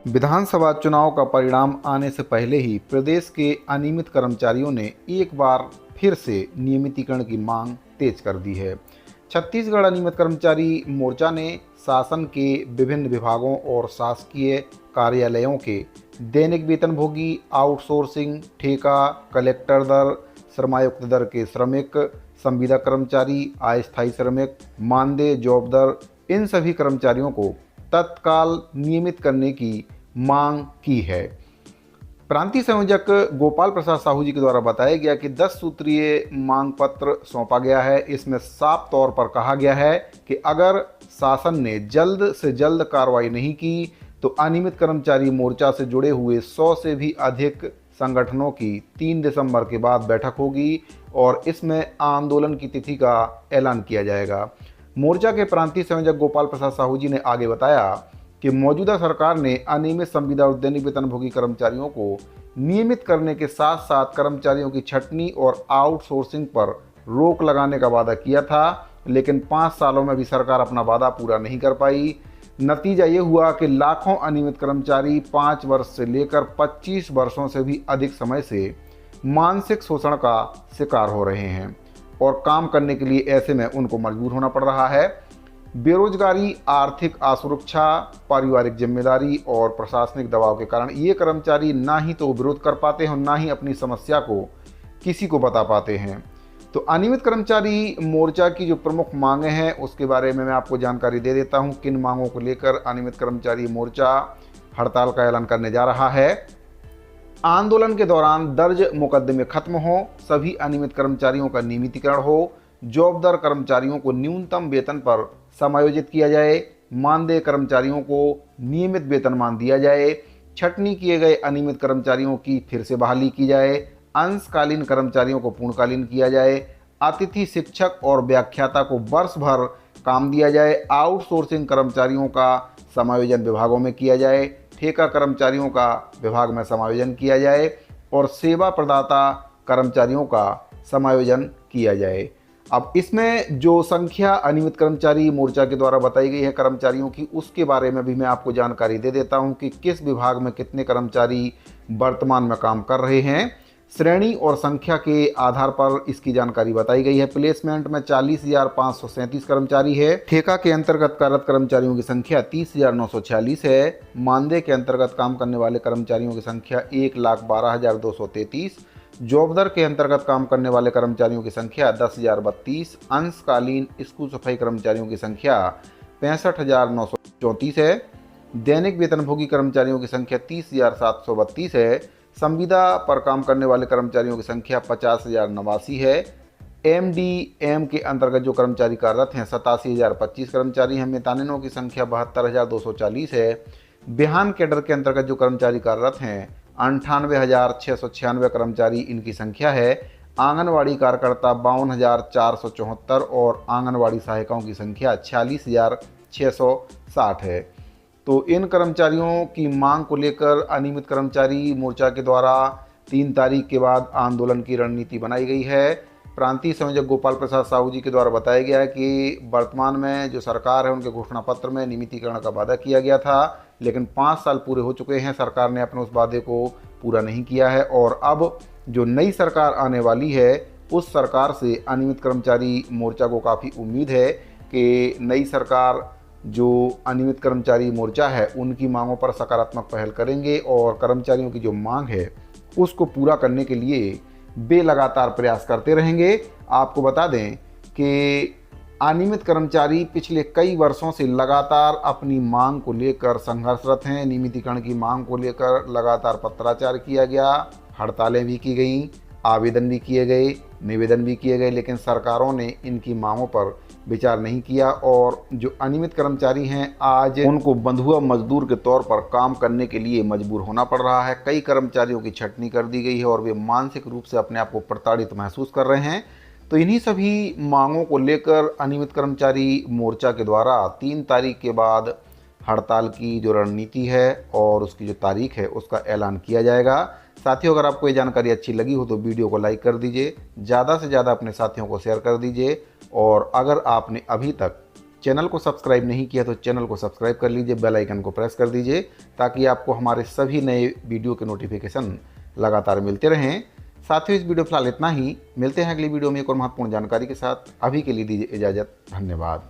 विधानसभा चुनाव का परिणाम आने से पहले ही प्रदेश के अनियमित कर्मचारियों ने एक बार फिर से नियमितीकरण की मांग तेज कर दी है। छत्तीसगढ़ अनियमित कर्मचारी मोर्चा ने शासन के विभिन्न विभागों और शासकीय कार्यालयों के दैनिक वेतनभोगी, आउटसोर्सिंग, ठेका, कलेक्टर दर, श्रमायुक्त दर के श्रमिक, संविदा कर्मचारी, अस्थायी श्रमिक, मानदेय, जॉब दर, इन सभी कर्मचारियों को तत्काल नियमित करने की मांग की है। प्रांतीय संयोजक गोपाल प्रसाद साहू जी के द्वारा बताया गया कि 10 सूत्रीय मांग पत्र सौंपा गया है। इसमें साफ तौर पर कहा गया है कि अगर शासन ने जल्द से जल्द कार्रवाई नहीं की तो अनियमित कर्मचारी मोर्चा से जुड़े हुए 100 से भी अधिक संगठनों की 3 दिसंबर के बाद बैठक होगी और इसमें आंदोलन की तिथि का ऐलान किया जाएगा। मोर्चा के प्रांतीय संयोजक गोपाल प्रसाद साहू जी ने आगे बताया कि मौजूदा सरकार ने अनियमित संविदा और दैनिक वेतनभोगी कर्मचारियों को नियमित करने के साथ साथ कर्मचारियों की छंटनी और आउटसोर्सिंग पर रोक लगाने का वादा किया था, लेकिन 5 सालों में भी सरकार अपना वादा पूरा नहीं कर पाई। नतीजा ये हुआ कि लाखों अनियमित कर्मचारी 5 वर्ष से लेकर 25 वर्षों से भी अधिक समय से मानसिक शोषण का शिकार हो रहे हैं और काम करने के लिए ऐसे में उनको मजबूर होना पड़ रहा है। बेरोजगारी, आर्थिक असुरक्षा, पारिवारिक जिम्मेदारी और प्रशासनिक दबाव के कारण ये कर्मचारी ना ही तो विरोध कर पाते हैं और ना ही अपनी समस्या को किसी को बता पाते हैं। तो अनियमित कर्मचारी मोर्चा की जो प्रमुख मांगें हैं उसके बारे में मैं आपको जानकारी दे देता हूं। किन मांगों को लेकर अनियमित कर्मचारी मोर्चा हड़ताल का ऐलान करने जा रहा है। आंदोलन के दौरान दर्ज मुकदमे खत्म हो, सभी अनियमित कर्मचारियों का नियमितीकरण हो, जॉबदार कर्मचारियों को न्यूनतम वेतन पर समायोजित किया जाए, मानदेय कर्मचारियों को नियमित वेतनमान दिया जाए, छंटनी किए गए अनियमित कर्मचारियों की फिर से बहाली की जाए, अंशकालीन कर्मचारियों को पूर्णकालीन किया जाए, अतिथि शिक्षक और व्याख्याता को वर्ष भर काम दिया जाए, आउटसोर्सिंग कर्मचारियों का समायोजन विभागों में किया जाए, ठेका कर्मचारियों का विभाग में समायोजन किया जाए और सेवा प्रदाता कर्मचारियों का समायोजन किया जाए। अब इसमें जो संख्या अनियमित कर्मचारी मोर्चा के द्वारा बताई गई है कर्मचारियों की, उसके बारे में भी मैं आपको जानकारी दे देता हूं कि किस विभाग में कितने कर्मचारी वर्तमान में काम कर रहे हैं। श्रेणी और संख्या के आधार पर इसकी जानकारी बताई गई है। प्लेसमेंट में 40,537 कर्मचारी है। ठेका के अंतर्गत कार्यरत कर्मचारियों की संख्या 30,946 है। मानदेय के अंतर्गत काम करने वाले कर्मचारियों की संख्या 1,12,233। जॉबदार के अंतर्गत काम करने वाले कर्मचारियों की संख्या 10,032। अंशकालीन स्कूल सफाई कर्मचारियों की संख्या 65,934 है। दैनिक वेतनभोगी कर्मचारियों की संख्या 30,732 है। संविदा पर काम करने वाले कर्मचारियों की संख्या 50,089 है। एमडीएम के अंतर्गत जो कर्मचारी कार्यरत हैं 87,025 कर्मचारी हैं। मेतानिनों की संख्या 72,240 है। बिहान कैडर के अंतर्गत जो कर्मचारी कार्यरत हैं 98,696 कर्मचारी इनकी संख्या है। आंगनवाड़ी कार्यकर्ता 52,474 और आंगनवाड़ी सहायिकाओं की संख्या 46,660 है। तो इन कर्मचारियों की मांग को लेकर अनियमित कर्मचारी मोर्चा के द्वारा 3 तारीख के बाद आंदोलन की रणनीति बनाई गई है। प्रांतीय संयोजक गोपाल प्रसाद साहू जी के द्वारा बताया गया है कि वर्तमान में जो सरकार है उनके घोषणा पत्र में नियमितीकरण का वादा किया गया था, लेकिन 5 साल पूरे हो चुके हैं, सरकार ने अपने उस वादे को पूरा नहीं किया है और अब जो नई सरकार आने वाली है उस सरकार से अनियमित कर्मचारी मोर्चा को काफ़ी उम्मीद है कि नई सरकार जो अनियमित कर्मचारी मोर्चा है उनकी मांगों पर सकारात्मक पहल करेंगे और कर्मचारियों की जो मांग है उसको पूरा करने के लिए बेलगातार प्रयास करते रहेंगे। आपको बता दें कि अनियमित कर्मचारी पिछले कई वर्षों से लगातार अपनी मांग को लेकर संघर्षरत हैं। नियमितीकरण की मांग को लेकर लगातार पत्राचार किया गया, हड़तालें भी की गईं, आवेदन भी किए गए, निवेदन भी किए गए, लेकिन सरकारों ने इनकी मांगों पर विचार नहीं किया और जो अनियमित कर्मचारी हैं आज उनको बंधुआ मजदूर के तौर पर काम करने के लिए मजबूर होना पड़ रहा है। कई कर्मचारियों की छंटनी कर दी गई है और वे मानसिक रूप से अपने आप को प्रताड़ित महसूस कर रहे हैं। तो इन्हीं सभी मांगों को लेकर अनियमित कर्मचारी मोर्चा के द्वारा 3 तारीख के बाद हड़ताल की जो रणनीति है और उसकी जो तारीख है उसका ऐलान किया जाएगा। साथियों, अगर आपको ये जानकारी अच्छी लगी हो तो वीडियो को लाइक कर दीजिए, ज़्यादा से ज़्यादा अपने साथियों को शेयर कर दीजिए। और अगर आपने अभी तक चैनल को सब्सक्राइब नहीं किया तो चैनल को सब्सक्राइब कर लीजिए, बेल आइकन को प्रेस कर दीजिए, ताकि आपको हमारे सभी नए वीडियो के नोटिफिकेशन लगातार मिलते रहें। साथियों, इस वीडियो फिलहाल इतना ही। मिलते हैं अगली वीडियो में एक और महत्वपूर्ण जानकारी के साथ। अभी के लिए दीजिए इजाज़त। धन्यवाद।